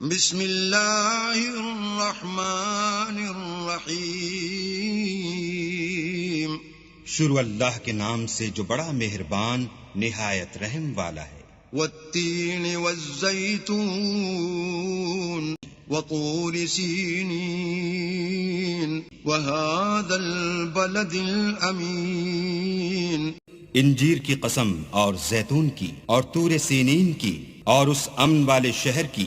بسم اللہ الرحمن الرحیم۔ شروع اللہ کے نام سے جو بڑا مہربان نہایت رحم والا ہے۔ والتین والزیتون وطور سینین وہذا البلد الامین۔ انجیر کی قسم اور زیتون کی اور طور سینین کی اور اس امن والے شہر کی۔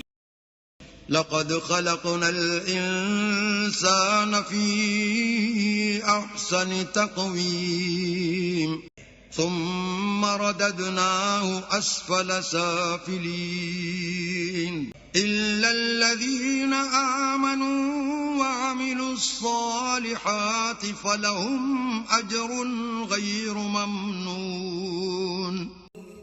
لقد خلقنا الانسان فی احسن تقویم ثم رددناه اسفل سافلین الا الذین آمنوا وعملوا الصالحات فلهم اجر غیر ممنون۔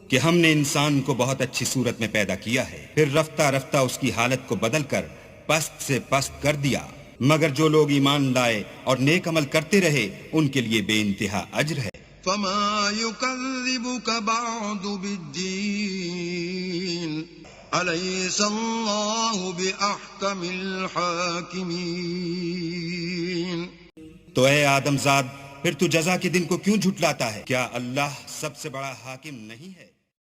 کہ ہم نے انسان کو بہت اچھی صورت میں پیدا کیا ہے، پھر رفتہ رفتہ اس کی حالت کو بدل کر پست سے پست کر دیا، مگر جو لوگ ایمان لائے اور نیک عمل کرتے رہے ان کے لیے بے انتہا اجر ہے۔ فما يكذبك بعد بالدين أليس الله بأحكم الحاكمين۔ تو اے آدم زاد، پھر تو جزا کے دن کو کیوں جھٹلاتا ہے؟ کیا اللہ سب سے بڑا حاکم نہیں ہے؟